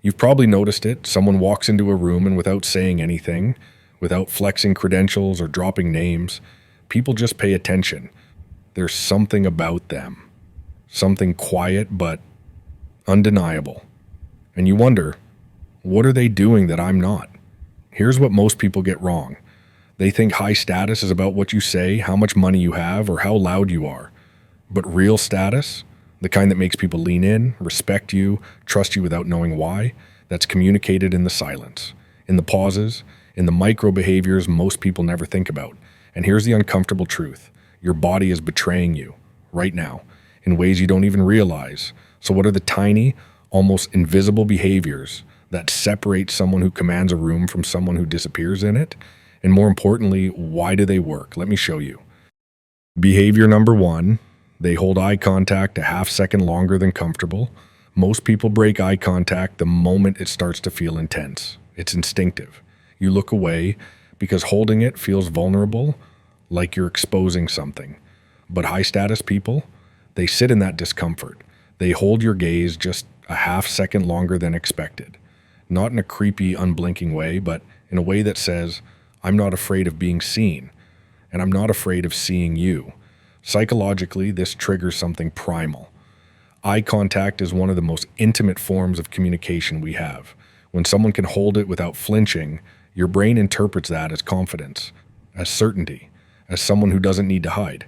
You've probably noticed it. Someone walks into a room and without saying anything, without flexing credentials or dropping names, people just pay attention. There's something about them, something quiet but undeniable. And you wonder, what are they doing that I'm not? Here's what most people get wrong. They think high status is about what you say, how much money you have, or how loud you are. But real status, the kind that makes people lean in, respect you, trust you without knowing why, that's communicated in the silence, in the pauses, in the micro-behaviours most people never think about. And here's the uncomfortable truth. Your body is betraying you, right now, in ways you don't even realize. So what are the tiny, almost invisible behaviors that separate someone who commands a room from someone who disappears in it? And more importantly, why do they work? Let me show you. Behavior number 1, they hold eye contact a half second longer than comfortable. Most people break eye contact the moment it starts to feel intense. It's instinctive. You look away because holding it feels vulnerable, like you're exposing something. But high status people, they sit in that discomfort. They hold your gaze just a half second longer than expected. Not in a creepy, unblinking way, but in a way that says, I'm not afraid of being seen, and I'm not afraid of seeing you. Psychologically, this triggers something primal. Eye contact is one of the most intimate forms of communication we have. When someone can hold it without flinching, your brain interprets that as confidence, as certainty, as someone who doesn't need to hide.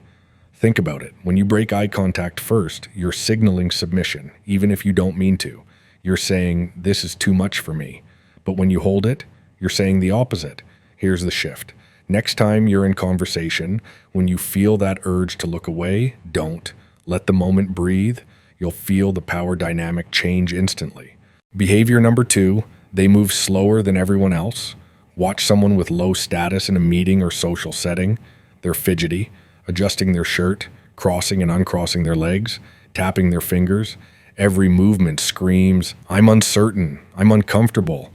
Think about it. When you break eye contact first, you're signaling submission, even if you don't mean to. You're saying, this is too much for me. But when you hold it, you're saying the opposite. Here's the shift. Next time you're in conversation, when you feel that urge to look away, don't. Let the moment breathe. You'll feel the power dynamic change instantly. Behavior number 2, they move slower than everyone else. Watch someone with low status in a meeting or social setting. They're fidgety, adjusting their shirt, crossing and uncrossing their legs, tapping their fingers. Every movement screams, I'm uncertain, I'm uncomfortable.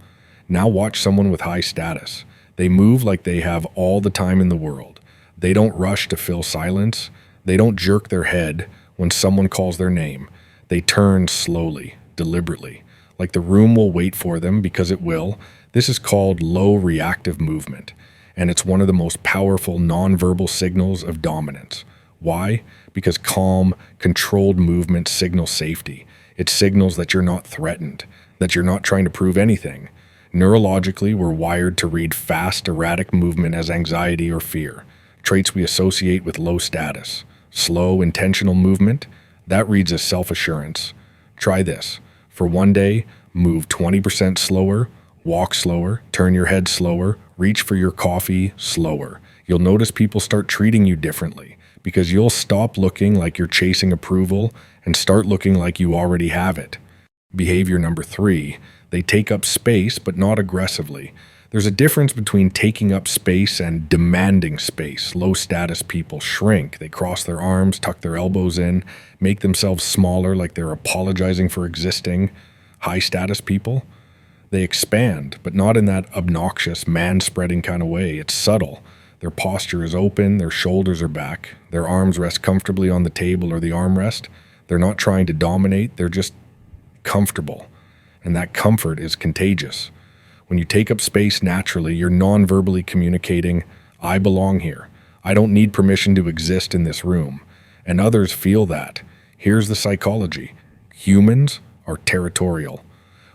Now watch someone with high status. They move like they have all the time in the world. They don't rush to fill silence. They don't jerk their head when someone calls their name. They turn slowly, deliberately, like the room will wait for them because it will. This is called low reactive movement, and it's one of the most powerful nonverbal signals of dominance. Why? Because calm, controlled movement signals safety. It signals that you're not threatened, that you're not trying to prove anything. Neurologically, we're wired to read fast, erratic movement as anxiety or fear, traits we associate with low status. Slow, intentional movement, that reads as self-assurance. Try this. For one day, move 20% slower, walk slower, turn your head slower, reach for your coffee slower. You'll notice people start treating you differently because you'll stop looking like you're chasing approval and start looking like you already have it. Behavior number 3, they take up space, but not aggressively. There's a difference between taking up space and demanding space. Low-status people shrink. They cross their arms, tuck their elbows in, make themselves smaller like they're apologizing for existing. High-status people, they expand, but not in that obnoxious, man-spreading kind of way. It's subtle. Their posture is open, their shoulders are back, their arms rest comfortably on the table or the armrest. They're not trying to dominate, they're just comfortable. And that comfort is contagious. When you take up space naturally, you're non-verbally communicating, I belong here. I don't need permission to exist in this room. And others feel that. Here's the psychology. Humans are territorial.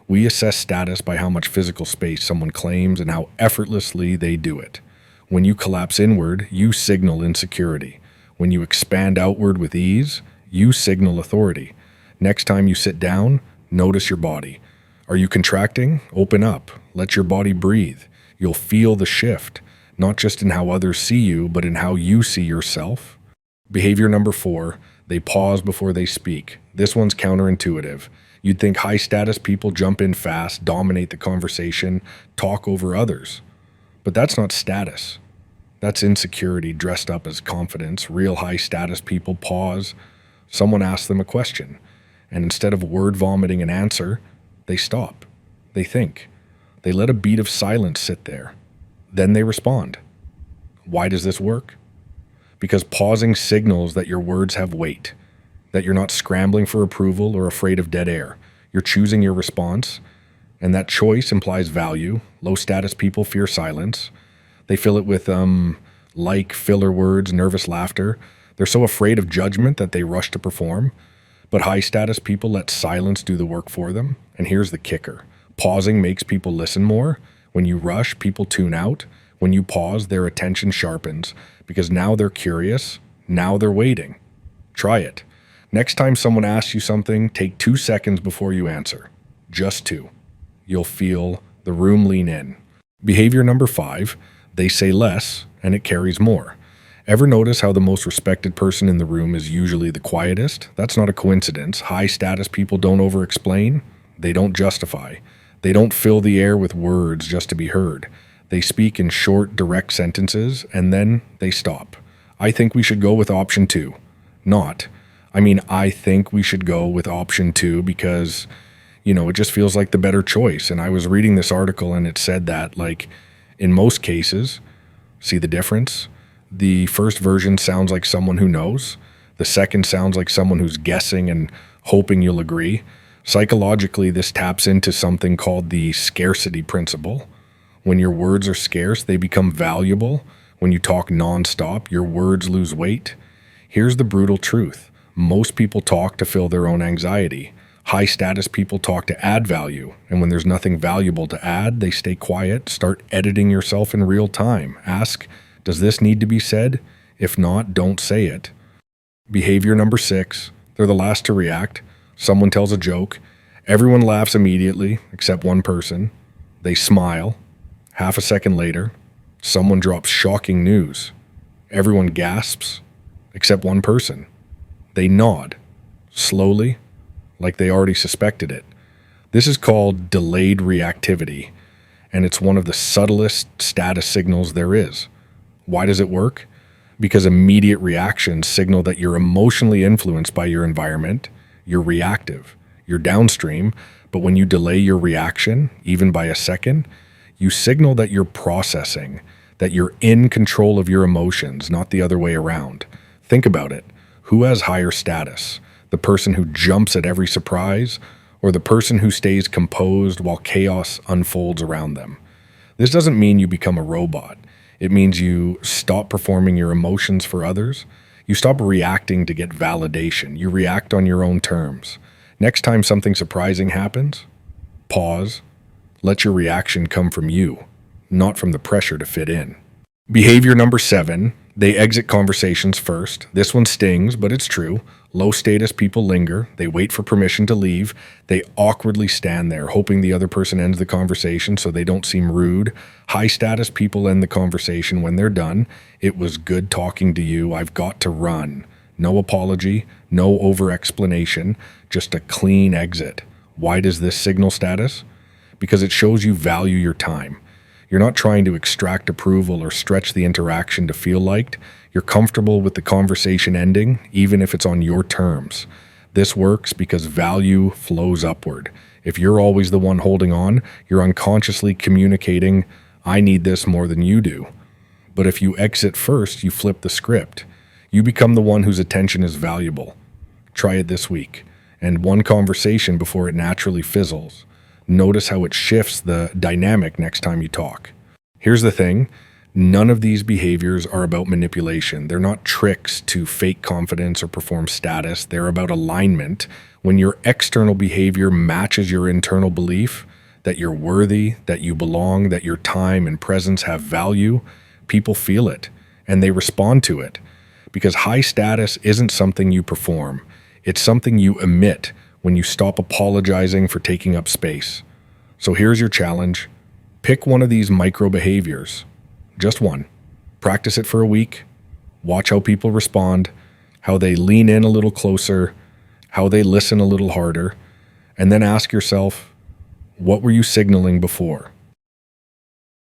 We assess status by how much physical space someone claims and how effortlessly they do it. When you collapse inward, you signal insecurity. When you expand outward with ease, you signal authority. Next time you sit down, notice your body. Are you contracting? Open up. Let your body breathe. You'll feel the shift, not just in how others see you, but in how you see yourself. Behavior number 4, they pause before they speak. This one's counterintuitive. You'd think high-status people jump in fast, dominate the conversation, talk over others. But that's not status. That's insecurity dressed up as confidence. Real high-status people pause. Someone asks them a question, and instead of word vomiting an answer, they stop. They think. They let a beat of silence sit there. Then they respond. Why does this work? Because pausing signals that your words have weight, that you're not scrambling for approval or afraid of dead air. You're choosing your response, And that choice implies value. Low status people fear silence. They fill it with like filler words, nervous laughter. They're so afraid of judgment that they rush to perform. But high status people let silence do the work for them. And here's the kicker. Pausing makes people listen more. When you rush, people tune out. When you pause, their attention sharpens because now they're curious. Now they're waiting. Try it. Next time someone asks you something, take 2 seconds before you answer. Just 2. You'll feel the room lean in. Behavior number 5, they say less and it carries more. Ever notice how the most respected person in the room is usually the quietest? That's not a coincidence. High status people don't over-explain. They don't justify. They don't fill the air with words just to be heard. They speak in short, direct sentences, and then they stop. I think we should go with option 2. I think we should go with option 2 because, it just feels like the better choice. And I was reading this article and it said that, in most cases, see the difference? The first version sounds like someone who knows. The second sounds like someone who's guessing and hoping you'll agree. Psychologically, this taps into something called the scarcity principle. When your words are scarce, they become valuable. When you talk nonstop, your words lose weight. Here's the brutal truth. Most people talk to fill their own anxiety. High status people talk to add value. And when there's nothing valuable to add, they stay quiet, start editing yourself in real time. Ask, does this need to be said? If not, don't say it. Behavior number 6, they're the last to react. Someone tells a joke. Everyone laughs immediately, except one person. They smile. Half a second later, someone drops shocking news. Everyone gasps, except one person. They nod, slowly, like they already suspected it. This is called delayed reactivity, and it's one of the subtlest status signals there is. Why does it work? Because immediate reactions signal that you're emotionally influenced by your environment. You're reactive, you're downstream, but when you delay your reaction, even by a second, you signal that you're processing, that you're in control of your emotions, not the other way around. Think about it. Who has higher status? The person who jumps at every surprise, or the person who stays composed while chaos unfolds around them? This doesn't mean you become a robot. It means you stop performing your emotions for others. You stop reacting to get validation. You react on your own terms. Next time something surprising happens, pause. Let your reaction come from you, not from the pressure to fit in. Behavior number 7, they exit conversations first. This one stings, but it's true. Low status people linger. They wait for permission to leave. They awkwardly stand there, hoping the other person ends the conversation so they don't seem rude. High status people end the conversation when they're done. It was good talking to you. I've got to run. No apology, no over-explanation, just a clean exit. Why does this signal status? Because it shows you value your time. You're not trying to extract approval or stretch the interaction to feel liked. You're comfortable with the conversation ending, even if it's on your terms. This works because value flows upward. If you're always the one holding on, you're unconsciously communicating, I need this more than you do. But if you exit first, you flip the script. You become the one whose attention is valuable. Try it this week. And one conversation before it naturally fizzles. Notice how it shifts the dynamic next time you talk. Here's the thing. None of these behaviors are about manipulation. They're not tricks to fake confidence or perform status. They're about alignment. When your external behavior matches your internal belief that you're worthy, that you belong, that your time and presence have value, people feel it and they respond to it. Because high status isn't something you perform. It's something you emit when you stop apologizing for taking up space. So here's your challenge. Pick one of these micro-behaviours. Just one. Practice it for a week. Watch how people respond, how they lean in a little closer, how they listen a little harder, and then ask yourself, what were you signaling before?